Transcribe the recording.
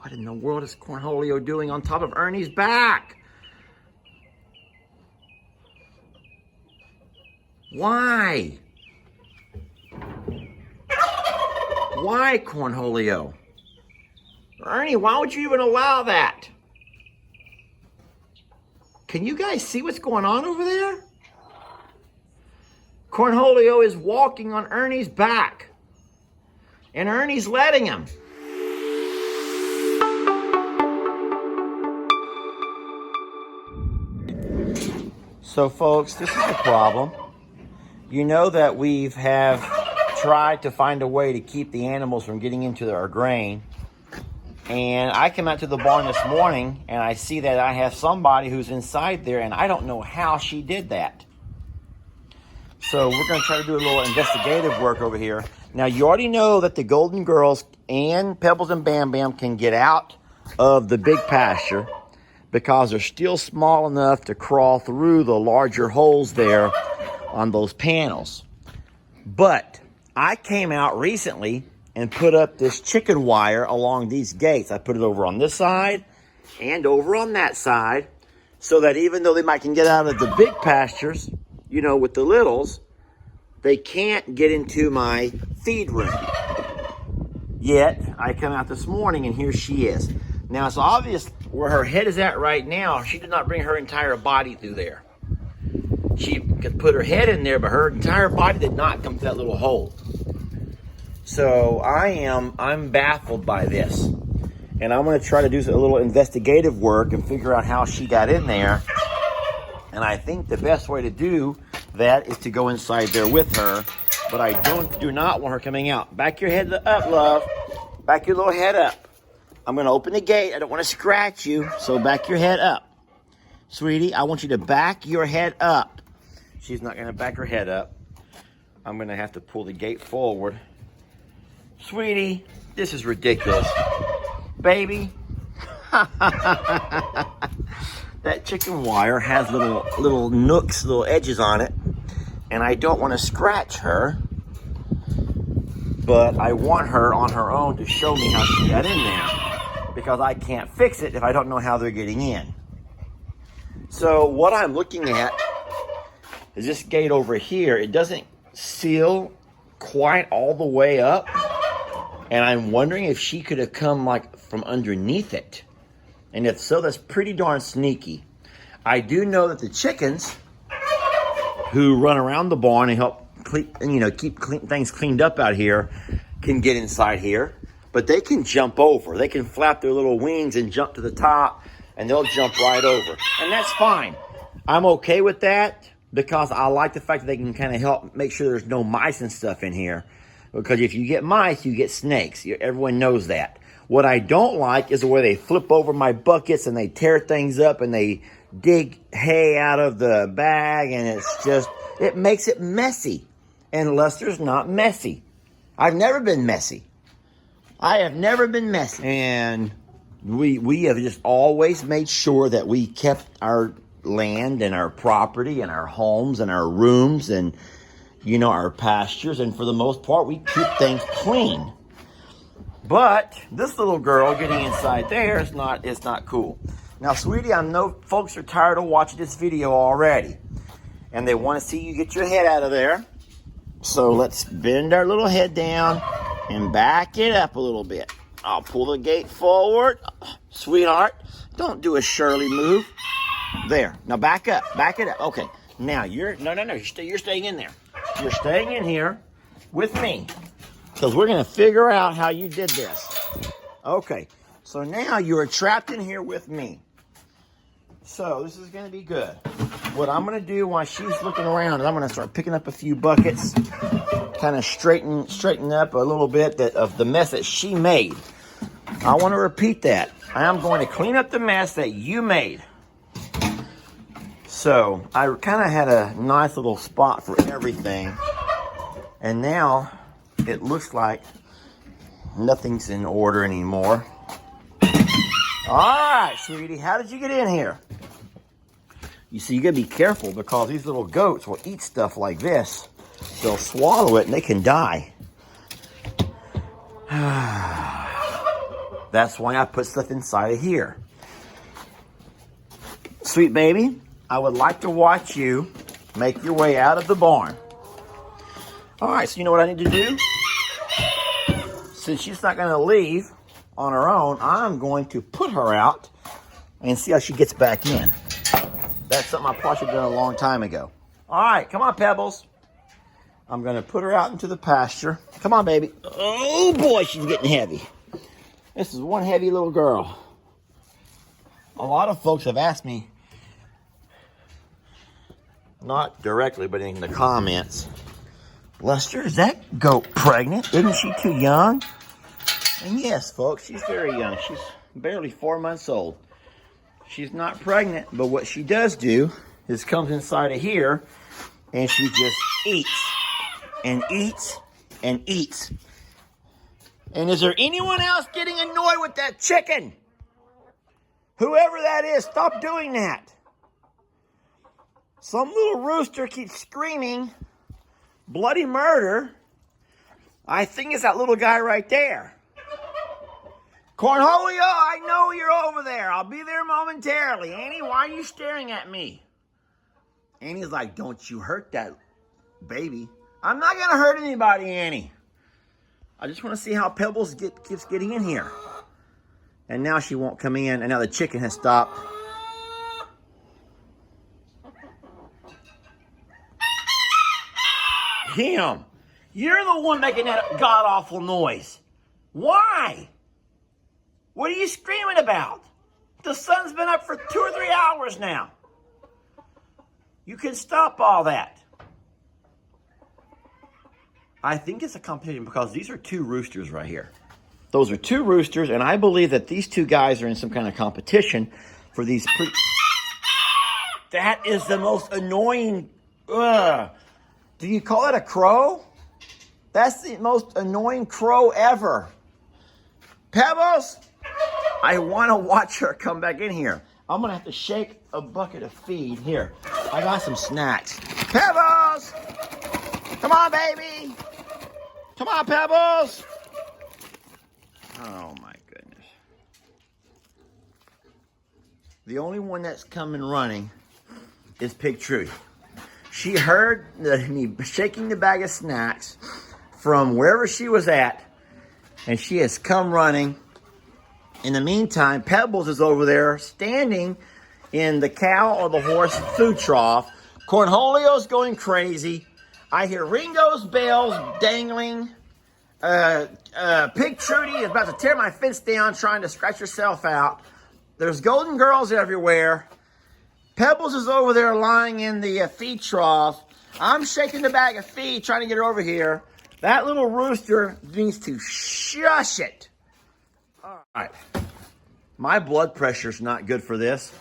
What in the world is Cornholio doing on top of Ernie's back? Why? Why, Cornholio? Ernie, why would you even allow that? Can you guys see what's going on over there? Cornholio is walking on Ernie's back, and Ernie's letting him. So folks, this is the problem. You know that we have tried to find a way to keep the animals from getting into our grain. And I came out to the barn this morning and I see that I have somebody who's inside there, and I don't know how she did that. So we're going to try to do a little investigative work over here. Now, you already know that the Golden Girls and Pebbles and Bam Bam can get out of the big pasture because they're still small enough to crawl through the larger holes there on those panels. But I came out recently and put up this chicken wire along these gates. I put it over on this side and over on that side so that even though they can get out of the big pastures, you know, with the littles, they can't get into my feed room. Yet, I come out this morning and here she is. Now, it's obvious where her head is at right now. She did not bring her entire body through there. She could put her head in there, but her entire body did not come through that little hole. So I'm baffled by this. And I'm going to try to do a little investigative work and figure out how she got in there. And I think the best way to do that is to go inside there with her. But I do not want her coming out. Back your head up, love. Back your little head up. I'm going to open the gate. I don't want to scratch you. So back your head up. Sweetie, I want you to back your head up. She's not going to back her head up. I'm going to have to pull the gate forward. Sweetie, this is ridiculous. Baby. That chicken wire has little nooks, little edges on it. And I don't want to scratch her. But I want her on her own to show me how she got in there. Because I can't fix it if I don't know how they're getting in. So what I'm looking at is this gate over here. It doesn't seal quite all the way up. And I'm wondering if she could have come like from underneath it. And if so, that's pretty darn sneaky. I do know that the chickens who run around the barn and help keep things cleaned up out here can get inside here. But they can jump over. They can flap their little wings and jump to the top. And they'll jump right over. And that's fine. I'm okay with that because I like the fact that they can kind of help make sure there's no mice and stuff in here. Because if you get mice, you get snakes. Everyone knows that. What I don't like is the way they flip over my buckets and they tear things up and they dig hay out of the bag. And it makes it messy. And Lester's not messy. I've never been messy. I have never been messy. And we have just always made sure that we kept our land and our property and our homes and our rooms and our pastures, and for the most part, we keep things clean. But this little girl getting inside there is not cool. Now, sweetie, I know folks are tired of watching this video already, and they want to see you get your head out of there. So let's bend our little head down and back it up a little bit. I'll pull the gate forward. Sweetheart, don't do a Shirley move. There. Now back up. Back it up. Okay. Now you're staying in there. You're staying in here with me because we're going to figure out how you did this. Okay, so now you are trapped in here with me. So this is going to be good. What I'm going to do while she's looking around is I'm going to start picking up a few buckets, kind of straighten up a little bit of the mess that she made. I want to repeat that. I am going to clean up the mess that you made. So I kind of had a nice little spot for everything. And now it looks like nothing's in order anymore. All right, sweetie, how did you get in here? You see, you gotta be careful because these little goats will eat stuff like this. They'll swallow it and they can die. That That's why I put stuff inside of here. Sweet baby, I would like to watch you make your way out of the barn. All right, so you know what I need to do? Since she's not going to leave on her own, I'm going to put her out and see how she gets back in. That's something I probably should have done a long time ago. All right, come on, Pebbles. I'm going to put her out into the pasture. Come on, baby. Oh, boy, she's getting heavy. This is one heavy little girl. A lot of folks have asked me, not directly, but in the comments, Lester, is that goat pregnant? Isn't she too young? And yes, folks, she's very young. She's barely 4 months old. She's not pregnant, but what she does do is comes inside of here, and she just eats and eats and eats. And is there anyone else getting annoyed with that chicken? Whoever that is, stop doing that. Some little rooster keeps screaming bloody murder. I think it's that little guy right there. Cornholio, I know you're over there. I'll be there momentarily. Annie, why are you staring at me? Annie's like, don't you hurt that baby. I'm not going to hurt anybody, Annie. I just want to see how Pebbles keeps getting in here. And now she won't come in, and now the chicken has stopped. Him, you're the one making that god-awful noise. Why? What are you screaming about? The sun's been up for 2 or 3 hours now. You can stop all that. I think it's a competition because these are 2 roosters right here. Those are 2 roosters, and I believe that these 2 guys are in some kind of competition for these. That is the most annoying. Do you call it a crow? That's the most annoying crow ever. Pebbles, I want to watch her come back in here. I'm going to have to shake a bucket of feed. Here, I got some snacks. Pebbles! Come on, baby! Come on, Pebbles! Oh, my goodness. The only one that's coming running is Pig Trudy. She heard me shaking the bag of snacks from wherever she was at, and she has come running. In the meantime, Pebbles is over there standing in the cow or the horse food trough. Cornholio's going crazy. I hear Ringo's bells dangling. Pig Trudy is about to tear my fence down trying to scratch herself out. There's golden girls everywhere. Pebbles is over there lying in the feed trough. I'm shaking the bag of feed trying to get her over here. That little rooster needs to shush it. All right. My blood pressure's not good for this.